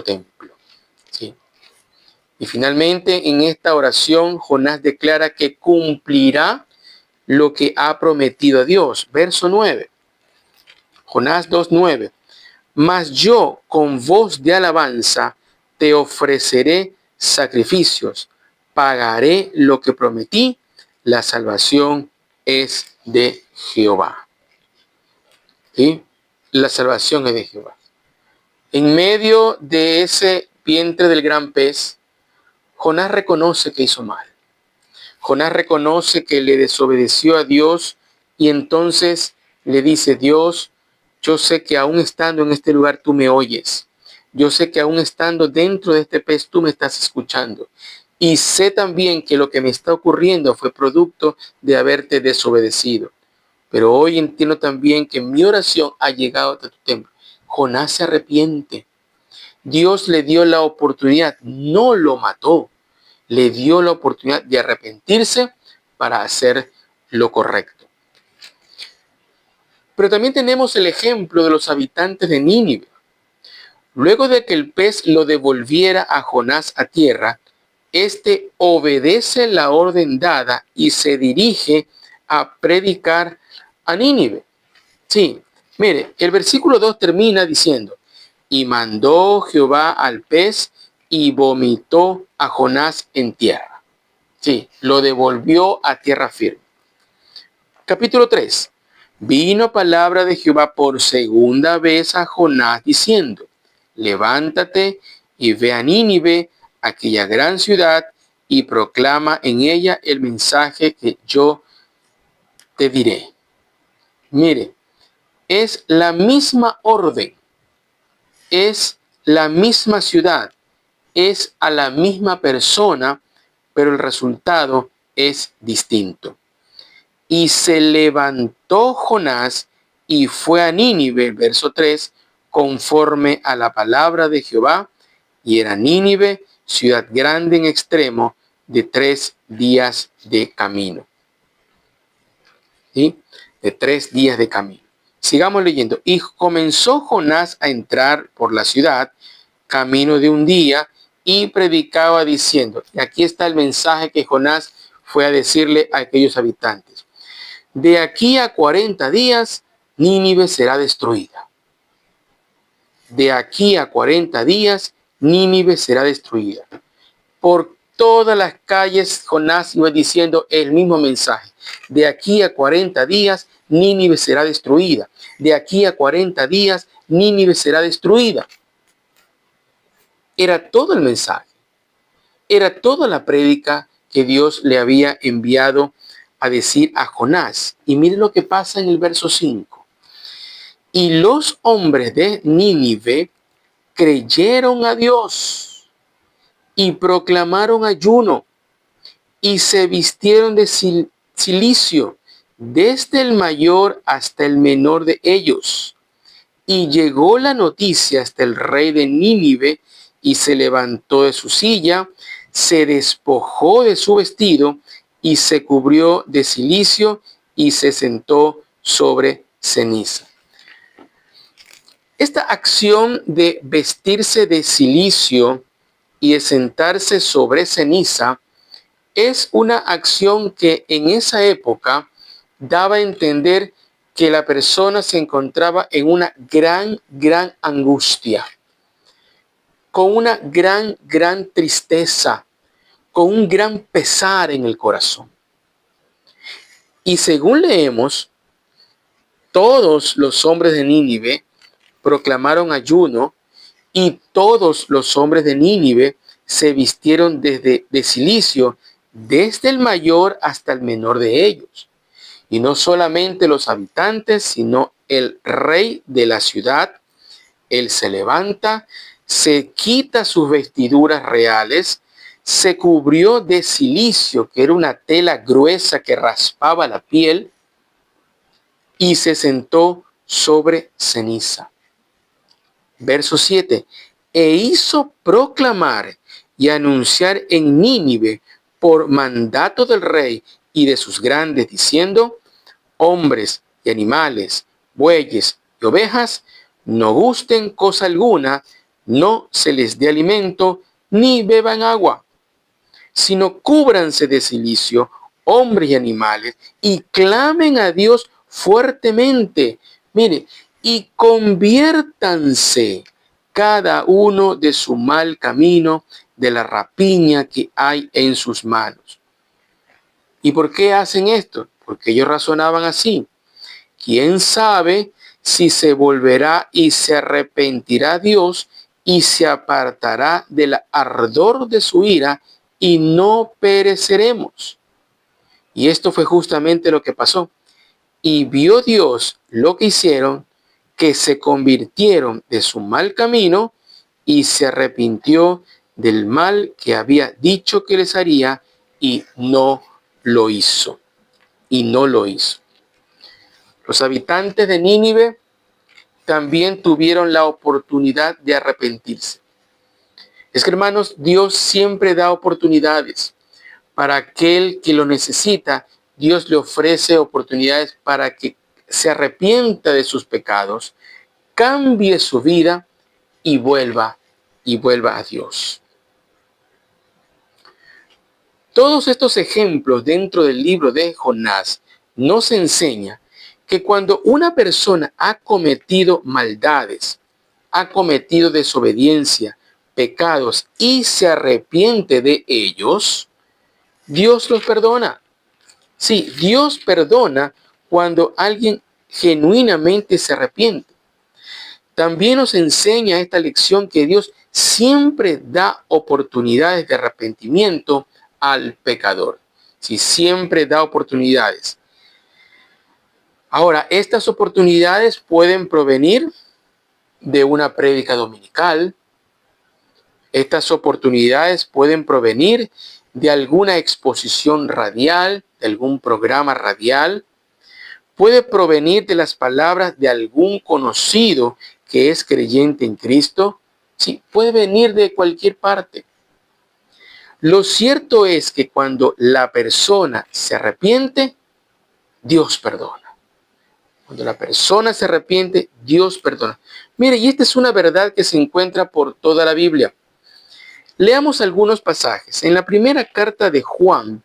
templo. ¿Sí? Y finalmente en esta oración Jonás declara que cumplirá lo que ha prometido a Dios. Verso 9. Jonás 2:9. Mas yo con voz de alabanza te ofreceré sacrificios. pagaré lo que prometí, la salvación es de Jehová. ¿Sí? La salvación es de Jehová. En medio de ese vientre del gran pez, Jonás reconoce que hizo mal. Jonás reconoce que le desobedeció a Dios y entonces le dice: Dios, yo sé que aún estando en este lugar tú me oyes. Yo sé que aún estando dentro de este pez tú me estás escuchando. Y sé también que lo que me está ocurriendo fue producto de haberte desobedecido. Pero hoy entiendo también que mi oración ha llegado hasta tu templo. Jonás se arrepiente. Dios le dio la oportunidad, no lo mató. Le dio la oportunidad de arrepentirse para hacer lo correcto. Pero también tenemos el ejemplo de los habitantes de Nínive. Luego de que el pez lo devolviera a Jonás a tierra, éste obedece la orden dada y se dirige a predicar a Nínive. Sí, mire, el versículo 2 termina diciendo: y mandó Jehová al pez y vomitó a Jonás en tierra. Sí, lo devolvió a tierra firme. Capítulo 3. Vino palabra de Jehová por segunda vez a Jonás diciendo: levántate y ve a Nínive, aquella gran ciudad, y proclama en ella el mensaje que yo te diré. Mire, es la misma orden, es la misma ciudad, es a la misma persona, pero el resultado es distinto. Y se levantó Jonás y fue a Nínive, verso 3, conforme a la palabra de Jehová, y era Nínive, ciudad grande en extremo, de 3 días de camino. ¿Sí? De 3 días de camino. Sigamos leyendo. Y comenzó Jonás a entrar por la ciudad, camino de un día, y predicaba diciendo, y aquí está el mensaje que Jonás fue a decirle a aquellos habitantes: de aquí a 40 días, Nínive será destruida. De aquí a 40 días, Nínive será destruida. Por todas las calles, Jonás iba diciendo el mismo mensaje. De aquí a 40 días, Nínive será destruida. De aquí a 40 días, Nínive será destruida. Era todo el mensaje. Era toda la prédica que Dios le había enviado a decir a Jonás. Y miren lo que pasa en el verso 5. Y los hombres de Nínive creyeron a Dios y proclamaron ayuno y se vistieron de cilicio, desde el mayor hasta el menor de ellos. Y llegó la noticia hasta el rey de Nínive, y se levantó de su silla, se despojó de su vestido y se cubrió de cilicio y se sentó sobre ceniza. Esta acción de vestirse de cilicio y de sentarse sobre ceniza es una acción que en esa época daba a entender que la persona se encontraba en una gran angustia, con una gran tristeza, con un gran pesar en el corazón. Y según leemos, todos los hombres de Nínive proclamaron ayuno y todos los hombres de Nínive se vistieron de cilicio, desde el mayor hasta el menor de ellos. Y no solamente los habitantes, sino el rey de la ciudad. Él se levanta, se quita sus vestiduras reales, se cubrió de cilicio, que era una tela gruesa que raspaba la piel, y se sentó sobre ceniza. Verso 7. E hizo proclamar y anunciar en Nínive por mandato del rey y de sus grandes, diciendo: hombres y animales, bueyes y ovejas, no gusten cosa alguna, no se les dé alimento, ni beban agua, sino cúbranse de cilicio, hombres y animales, y clamen a Dios fuertemente. Mire, y conviértanse cada uno de su mal camino, de la rapiña que hay en sus manos. ¿Y por qué hacen esto? Porque ellos razonaban así. ¿Quién sabe si se volverá y se arrepentirá Dios y se apartará del ardor de su ira y no pereceremos? Y esto fue justamente lo que pasó. Y vio Dios lo que hicieron, que se convirtieron de su mal camino y se arrepintió del mal que había dicho que les haría y no lo hizo. Y no lo hizo. Los habitantes de Nínive también tuvieron la oportunidad de arrepentirse. Es que, hermanos, Dios siempre da oportunidades. Para aquel que lo necesita, Dios le ofrece oportunidades para que se arrepienta de sus pecados, cambie su vida y vuelva a Dios. Todos estos ejemplos dentro del libro de Jonás nos enseña que cuando una persona ha cometido maldades, ha cometido desobediencia, pecados y se arrepiente de ellos, Dios los perdona. Sí, Dios perdona cuando alguien genuinamente se arrepiente. También nos enseña esta lección que Dios siempre da oportunidades de arrepentimiento al pecador. Sí, siempre da oportunidades. Ahora, estas oportunidades pueden provenir de una prédica dominical. Estas oportunidades pueden provenir de alguna exposición radial, de algún programa radial. Puede provenir de las palabras de algún conocido que es creyente en Cristo. Sí, puede venir de cualquier parte. Lo cierto es que cuando la persona se arrepiente, Dios perdona. Cuando la persona se arrepiente, Dios perdona. Mire, y esta es una verdad que se encuentra por toda la Biblia. Leamos algunos pasajes. En la primera carta de Juan,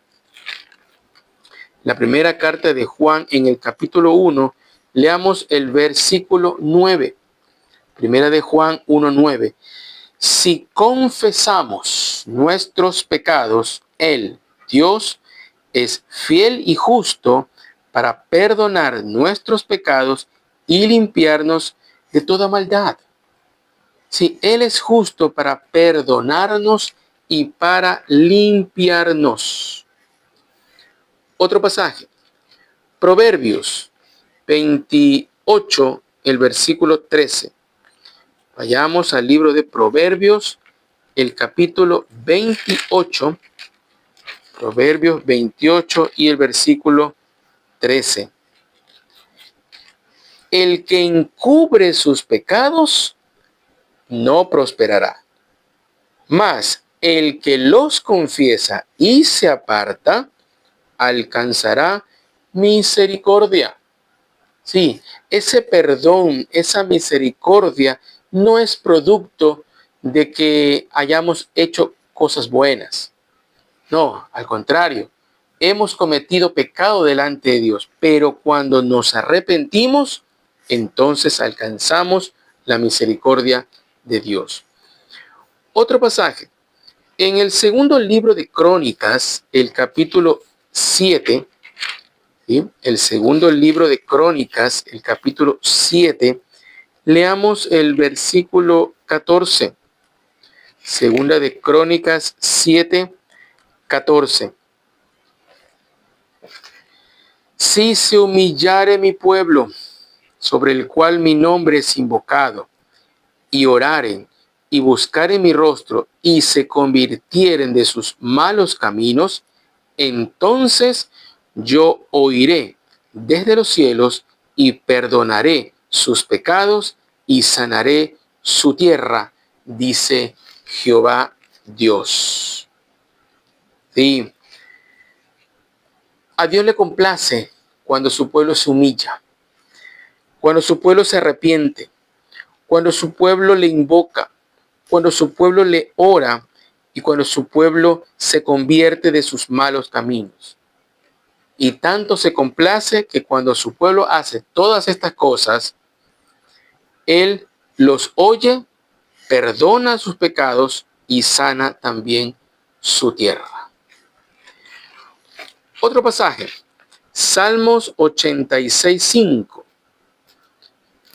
en el capítulo 1, leamos el versículo 9. Primera de Juan 1:9. Si confesamos nuestros pecados, Él, Dios, es fiel y justo para perdonar nuestros pecados y limpiarnos de toda maldad. Sí, Él es justo para perdonarnos y para limpiarnos. Otro pasaje. Proverbios 28, el versículo 13. Vayamos al libro de Proverbios, el capítulo 28. Proverbios 28 y el versículo 13. El que encubre sus pecados no prosperará, mas el que los confiesa y se aparta alcanzará misericordia. Sí, ese perdón, esa misericordia no es producto de que hayamos hecho cosas buenas. No, al contrario, hemos cometido pecado delante de Dios, pero cuando nos arrepentimos, entonces alcanzamos la misericordia de Dios. Otro pasaje. En el segundo libro de Crónicas, el capítulo 7, ¿sí? El segundo libro de Crónicas, el capítulo 7, leamos el versículo 14. Segunda de Crónicas 7, 14. Si se humillare mi pueblo, sobre el cual mi nombre es invocado, y oraren y buscaren mi rostro y se convirtieren de sus malos caminos, entonces yo oiré desde los cielos y perdonaré sus pecados y sanaré su tierra, dice Jehová Dios. Sí. A Dios le complace cuando su pueblo se humilla, cuando su pueblo se arrepiente, cuando su pueblo le invoca, cuando su pueblo le ora y cuando su pueblo se convierte de sus malos caminos. Y tanto se complace que cuando su pueblo hace todas estas cosas, Él los oye, perdona sus pecados y sana también su tierra. Otro pasaje, Salmos 86:5.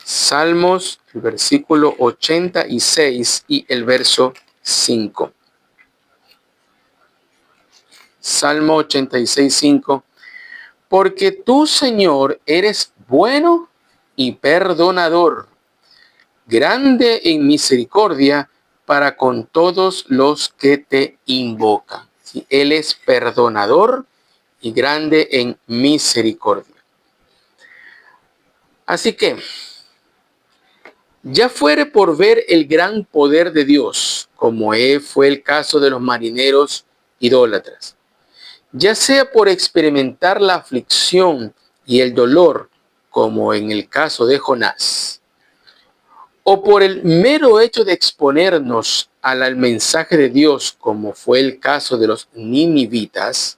Salmos, el versículo 86 y el verso 5. Salmo 86:5. Porque tú, Señor, eres bueno y perdonador, grande en misericordia para con todos los que te invocan. ¿Sí? Él es perdonador y grande en misericordia. Así que, ya fuere por ver el gran poder de Dios, como fue el caso de los marineros idólatras, ya sea por experimentar la aflicción y el dolor, como en el caso de Jonás, o por el mero hecho de exponernos al mensaje de Dios, como fue el caso de los ninivitas,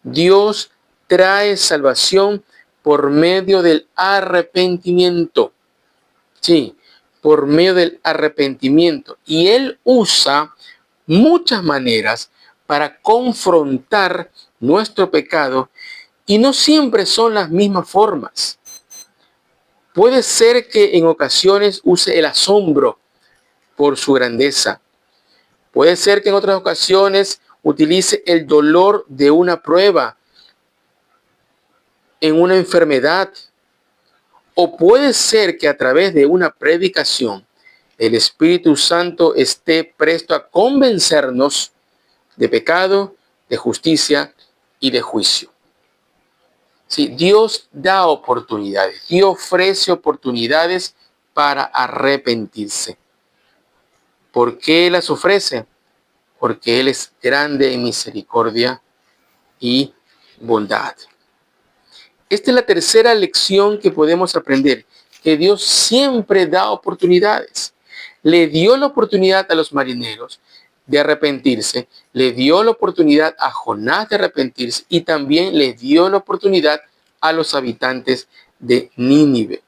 Dios trae salvación por medio del arrepentimiento. Sí, por medio del arrepentimiento. Y Él usa muchas maneras para confrontar nuestro pecado y no siempre son las mismas formas. Puede ser que en ocasiones use el asombro por su grandeza. Puede ser que en otras ocasiones utilice el dolor de una prueba, en una enfermedad. O puede ser que a través de una predicación el Espíritu Santo esté presto a convencernos de pecado, de justicia y de juicio. Sí, Dios da oportunidades, Dios ofrece oportunidades para arrepentirse. ¿Por qué las ofrece? Porque Él es grande en misericordia y bondad. Esta es la tercera lección que podemos aprender, que Dios siempre da oportunidades. Le dio la oportunidad a los marineros de arrepentirse, le dio la oportunidad a Jonás de arrepentirse y también le dio la oportunidad a los habitantes de Nínive.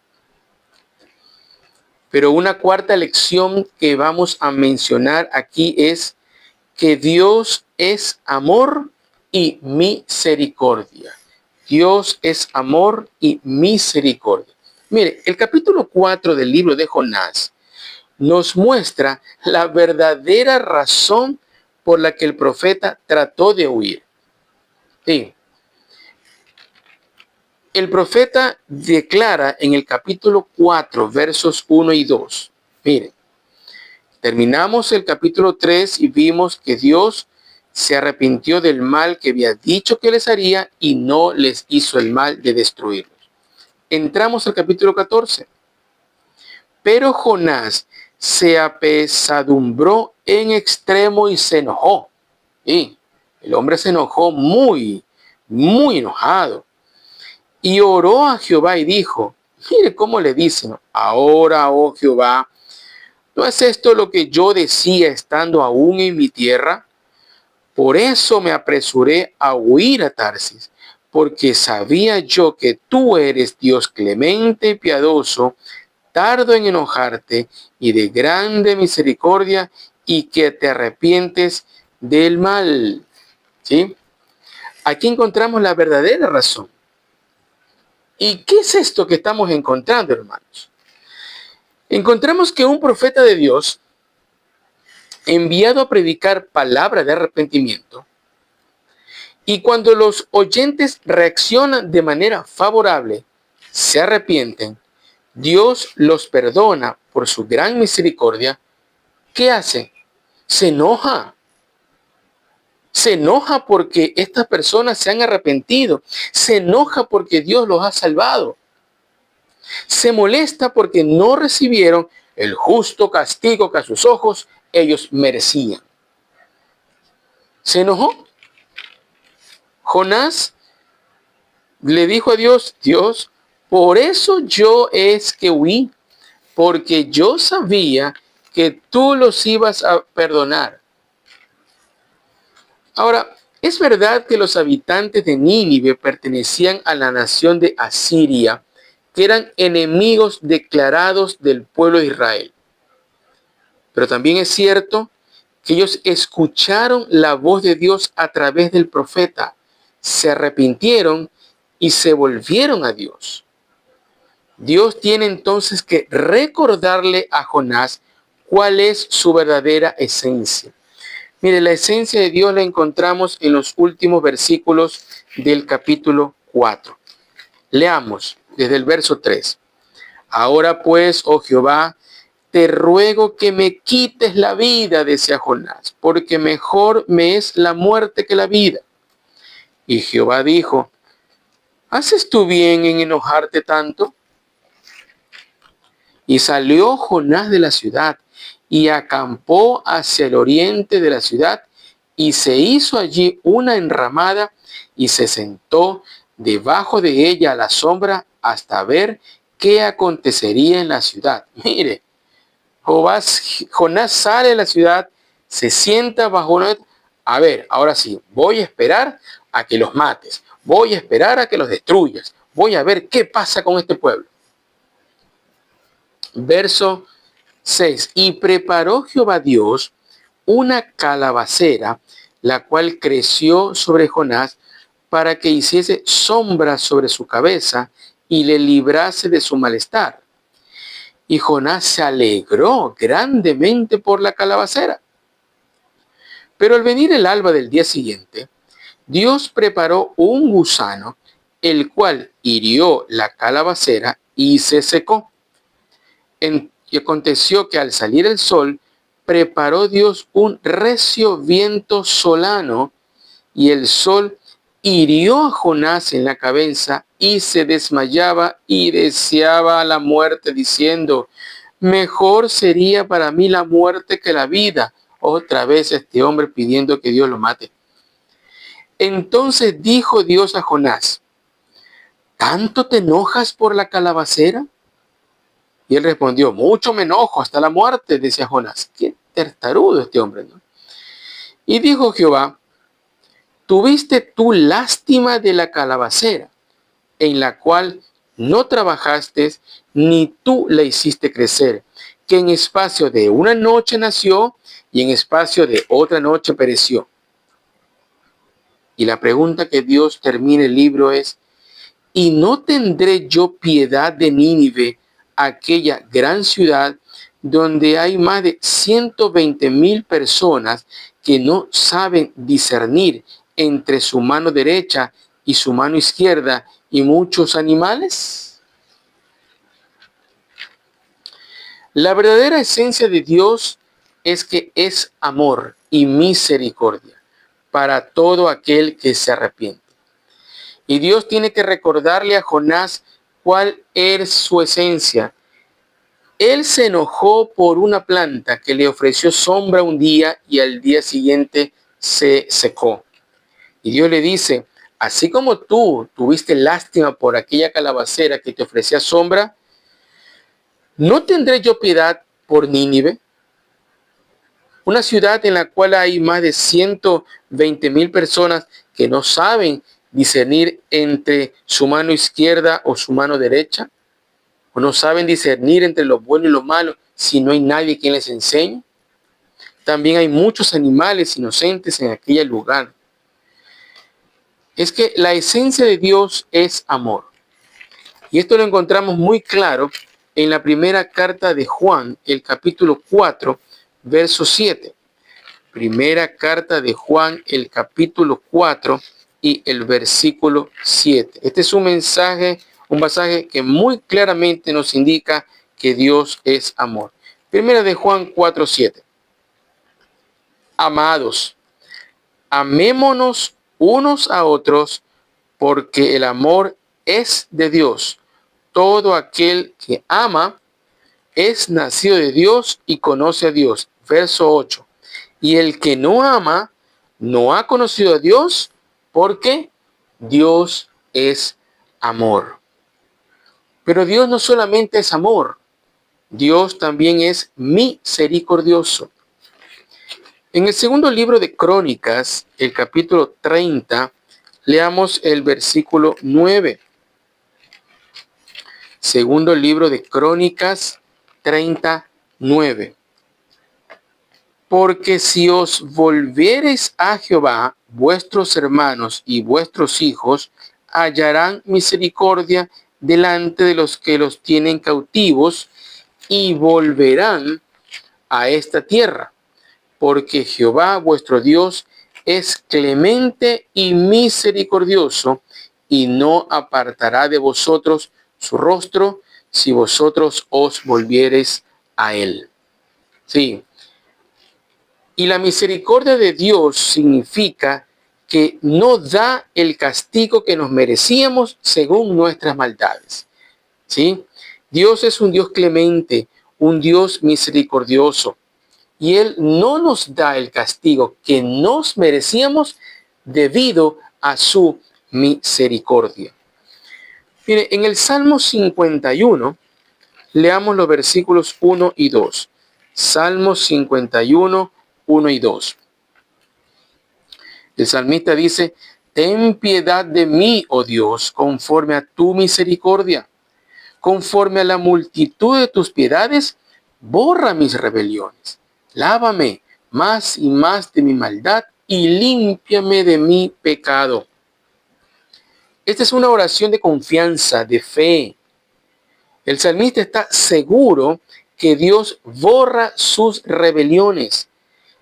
Pero una cuarta lección que vamos a mencionar aquí es que Dios es amor y misericordia. Dios es amor y misericordia. Mire, el capítulo 4 del libro de Jonás nos muestra la verdadera razón por la que el profeta trató de huir. Sí. El profeta declara en el capítulo 4, versos 1 y 2. Mire, terminamos el capítulo 3 y vimos que Dios se arrepintió del mal que había dicho que les haría y no les hizo el mal de destruirlos. Entramos al capítulo 14. Pero Jonás se apesadumbró en extremo y se enojó. Y el hombre se enojó muy enojado. Y oró a Jehová y dijo, mire cómo le dicen, ahora, oh Jehová, ¿no es esto lo que yo decía estando aún en mi tierra? Por eso me apresuré a huir a Tarsis, porque sabía yo que tú eres Dios clemente y piadoso, tardo en enojarte y de grande misericordia, y que te arrepientes del mal. ¿Sí? Aquí encontramos la verdadera razón. ¿Y qué es esto que estamos encontrando, hermanos? Encontramos que un profeta de Dios, enviado a predicar palabra de arrepentimiento, y cuando los oyentes reaccionan de manera favorable, se arrepienten, Dios los perdona por su gran misericordia. ¿Qué hace? Se enoja. Se enoja porque estas personas se han arrepentido. Se enoja porque Dios los ha salvado. Se molesta porque no recibieron el justo castigo que a sus ojos ellos merecían. Se enojó. Jonás le dijo a Dios, Dios, por eso yo es que huí, porque yo sabía que tú los ibas a perdonar. Ahora, es verdad que los habitantes de Nínive pertenecían a la nación de Asiria, que eran enemigos declarados del pueblo de Israel. Pero también es cierto que ellos escucharon la voz de Dios a través del profeta, se arrepintieron y se volvieron a Dios. Dios tiene entonces que recordarle a Jonás cuál es su verdadera esencia. Mire, la esencia de Dios la encontramos en los últimos versículos del capítulo 4. Leamos desde el verso 3. Ahora pues, oh Jehová, te ruego que me quites la vida, decía Jonás, porque mejor me es la muerte que la vida. Y Jehová dijo, ¿haces tú bien en enojarte tanto? Y salió Jonás de la ciudad y acampó hacia el oriente de la ciudad y se hizo allí una enramada y se sentó debajo de ella a la sombra hasta ver qué acontecería en la ciudad. Mire, Jonás sale de la ciudad, se sienta bajo una... A ver, ahora sí, voy a esperar a que los mates, voy a esperar a que los destruyas, voy a ver qué pasa con este pueblo. Verso 6. Y preparó Jehová Dios una calabacera, la cual creció sobre Jonás para que hiciese sombra sobre su cabeza y le librase de su malestar. Y Jonás se alegró grandemente por la calabacera. Pero al venir el alba del día siguiente, Dios preparó un gusano, el cual hirió la calabacera y se secó. Y aconteció que al salir el sol, preparó Dios un recio viento solano, y el sol hirió a Jonás en la cabeza, y se desmayaba y deseaba la muerte, diciendo, mejor sería para mí la muerte que la vida. Otra vez este hombre pidiendo que Dios lo mate. Entonces dijo Dios a Jonás, ¿tanto te enojas por la calabacera? Y él respondió, mucho me enojo hasta la muerte, decía Jonás. Qué tartarudo este hombre, ¿no? Y dijo Jehová, tuviste tú lástima de la calabacera, en la cual no trabajaste, ni tú la hiciste crecer, que en espacio de una noche nació, y en espacio de otra noche pereció. Y la pregunta que Dios termina el libro es, ¿y no tendré yo piedad de Nínive, aquella gran ciudad donde hay más de 120,000 personas que no saben discernir entre su mano derecha y su mano izquierda y muchos animales? La verdadera esencia de Dios es que es amor y misericordia para todo aquel que se arrepiente. Y Dios tiene que recordarle a Jonás cuál es su esencia. Él se enojó por una planta que le ofreció sombra un día y al día siguiente se secó. Y Dios le dice, así como tú tuviste lástima por aquella calabacera que te ofrecía sombra, ¿no tendré yo piedad por Nínive? Una ciudad en la cual hay más de 120,000 personas que no saben discernir entre su mano izquierda o su mano derecha, o no saben discernir entre lo bueno y lo malo si no hay nadie quien les enseñe. También hay muchos animales inocentes en aquel lugar. Es que la esencia de Dios es amor. Y esto lo encontramos muy claro en la primera carta de Juan, el capítulo 4, verso 7. Primera carta de Juan, el capítulo 4 y el versículo 7. Este es un pasaje que muy claramente nos indica que Dios es amor. Primera de Juan 4, 7. Amados, amémonos unos a otros, porque el amor es de Dios. Todo aquel que ama es nacido de Dios y conoce a Dios. Verso 8. Y el que no ama no ha conocido a Dios, porque Dios es amor. Pero Dios no solamente es amor, Dios también es misericordioso. En el segundo libro de Crónicas, el capítulo 30, leamos el versículo 9. Segundo libro de Crónicas 39. Porque si os volviereis a Jehová, vuestros hermanos y vuestros hijos hallarán misericordia delante de los que los tienen cautivos y volverán a esta tierra. Porque Jehová vuestro Dios es clemente y misericordioso, y no apartará de vosotros su rostro si vosotros os volviereis a él. Sí. Y la misericordia de Dios significa que no da el castigo que nos merecíamos según nuestras maldades. ¿Sí? Dios es un Dios clemente, un Dios misericordioso. Y Él no nos da el castigo que nos merecíamos debido a su misericordia. Mire, en el Salmo 51, leamos los versículos 1 y 2. Salmo 51, 1 y 2. El salmista dice: ten piedad de mí, oh Dios, conforme a tu misericordia. Conforme a la multitud de tus piedades, borra mis rebeliones. Lávame más y más de mi maldad y límpiame de mi pecado. Esta es una oración de confianza, de fe. El salmista está seguro que Dios borra sus rebeliones.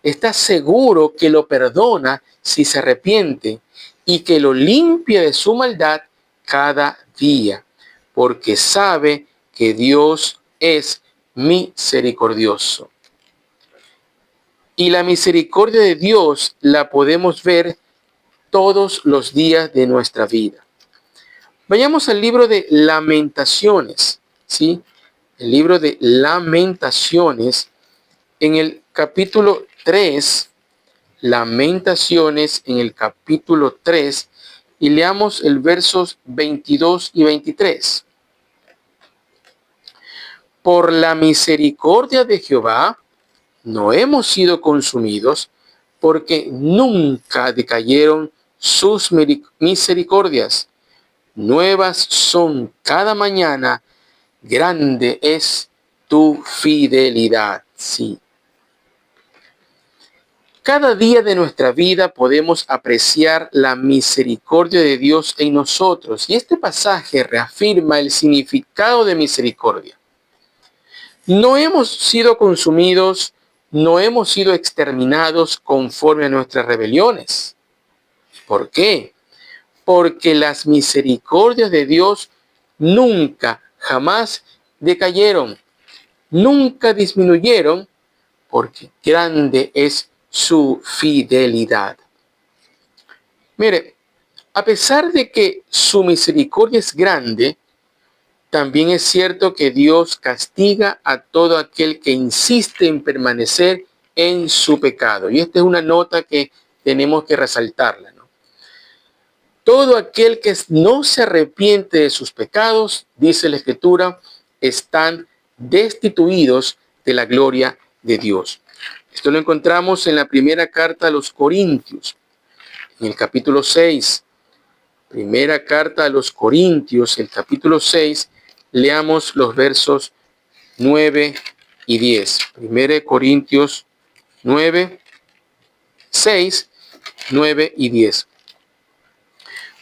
Está seguro que lo perdona si se arrepiente y que lo limpia de su maldad cada día, porque sabe que Dios es misericordioso. Y la misericordia de Dios la podemos ver todos los días de nuestra vida. Vayamos al libro de Lamentaciones, ¿sí? El libro de Lamentaciones, en el capítulo 3, Lamentaciones en el capítulo 3, y leamos el versos 22 y 23. Por la misericordia de Jehová no hemos sido consumidos, porque nunca decayeron sus misericordias. Nuevas son cada mañana, grande es tu fidelidad. Sí. Cada día de nuestra vida podemos apreciar la misericordia de Dios en nosotros, y este pasaje reafirma el significado de misericordia. No hemos sido consumidos, no hemos sido exterminados conforme a nuestras rebeliones. ¿Por qué? Porque las misericordias de Dios nunca, jamás decayeron, nunca disminuyeron, porque grande es su fidelidad. Mire, a pesar de que su misericordia es grande, también es cierto que Dios castiga a todo aquel que insiste en permanecer en su pecado. Y esta es una nota que tenemos que resaltarla, ¿no? Todo aquel que no se arrepiente de sus pecados, dice la Escritura, están destituidos de la gloria de Dios. Esto lo encontramos en la primera carta a los Corintios, en el capítulo 6. Primera carta a los Corintios, el capítulo 6, leamos los versos 9 y 10. Primera Corintios 9, 6, 9 y 10.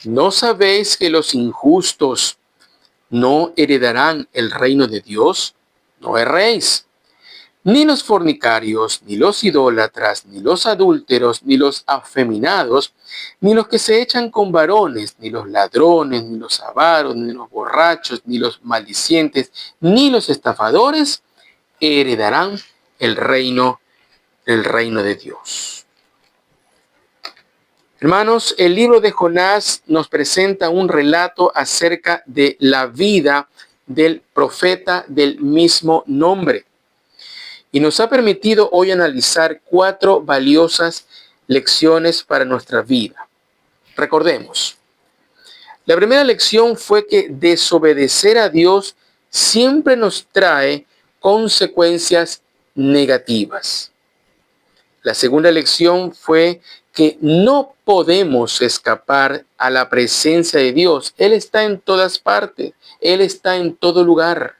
¿No sabéis que los injustos no heredarán el reino de Dios? No erréis. Ni los fornicarios, ni los idólatras, ni los adúlteros, ni los afeminados, ni los que se echan con varones, ni los ladrones, ni los avaros, ni los borrachos, ni los maldicientes, ni los estafadores heredarán el reino de Dios. Hermanos, el libro de Jonás nos presenta un relato acerca de la vida del profeta del mismo nombre. Y nos ha permitido hoy analizar 4 valiosas lecciones para nuestra vida. Recordemos, la primera lección fue que desobedecer a Dios siempre nos trae consecuencias negativas. La segunda lección fue que no podemos escapar a la presencia de Dios. Él está en todas partes. Él está en todo lugar.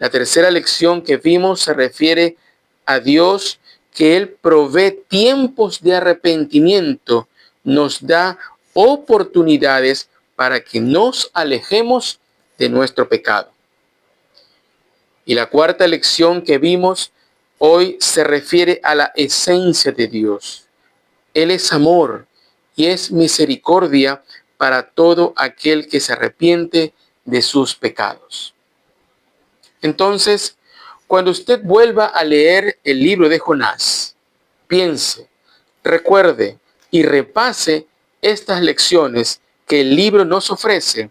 La tercera lección que vimos se refiere a Dios que Él provee tiempos de arrepentimiento, nos da oportunidades para que nos alejemos de nuestro pecado. Y la cuarta lección que vimos hoy se refiere a la esencia de Dios. Él es amor y es misericordia para todo aquel que se arrepiente de sus pecados. Entonces, cuando usted vuelva a leer el libro de Jonás, piense, recuerde y repase estas lecciones que el libro nos ofrece,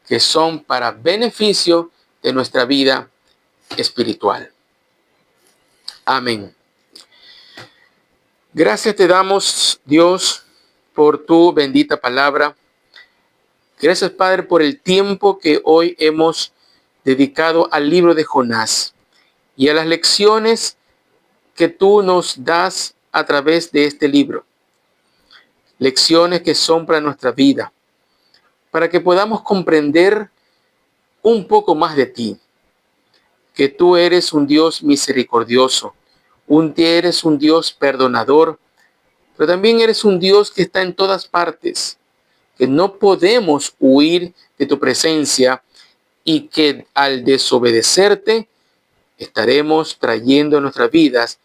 que son para beneficio de nuestra vida espiritual. Amén. Gracias te damos, Dios, por tu bendita palabra. Gracias, Padre, por el tiempo que hoy hemos dedicado al libro de Jonás y a las lecciones que tú nos das a través de este libro. Lecciones que son para nuestra vida, para que podamos comprender un poco más de ti, que tú eres un Dios misericordioso, eres un Dios perdonador, pero también eres un Dios que está en todas partes, que no podemos huir de tu presencia y que al desobedecerte estaremos trayendo a nuestras vidas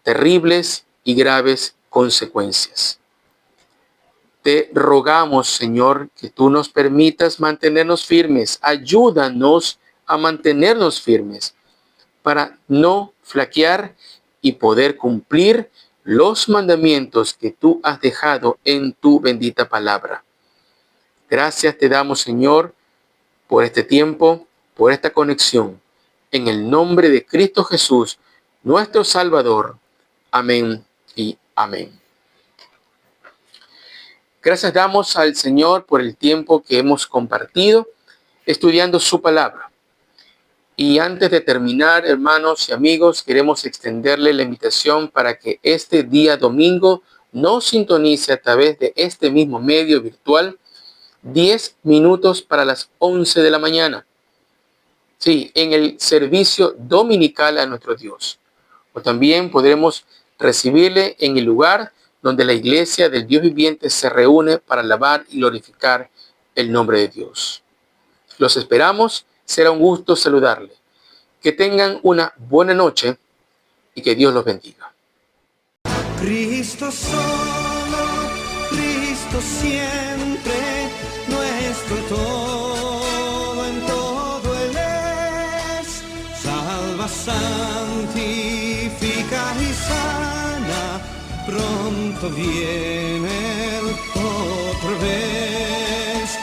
terribles y graves consecuencias. Te rogamos, Señor, que tú nos permitas mantenernos firmes. Ayúdanos a mantenernos firmes para no flaquear y poder cumplir los mandamientos que tú has dejado en tu bendita palabra. Gracias te damos, Señor, por este tiempo, por esta conexión. En el nombre de Cristo Jesús, nuestro Salvador. Amén y amén. Gracias damos al Señor por el tiempo que hemos compartido estudiando su palabra. Y antes de terminar, hermanos y amigos, queremos extenderle la invitación para que este día domingo nos sintonice a través de este mismo medio virtual, 10 minutos para las 11 de la mañana. Sí, en el servicio dominical a nuestro Dios. O también podremos recibirle en el lugar donde la iglesia del Dios viviente se reúne para alabar y glorificar el nombre de Dios. Los esperamos, será un gusto saludarle. Que tengan una buena noche y que Dios los bendiga. Cristo solo, Cristo siempre, nuestro todo en todo Él es. Salva, santifica y sana, pronto viene el otra vez.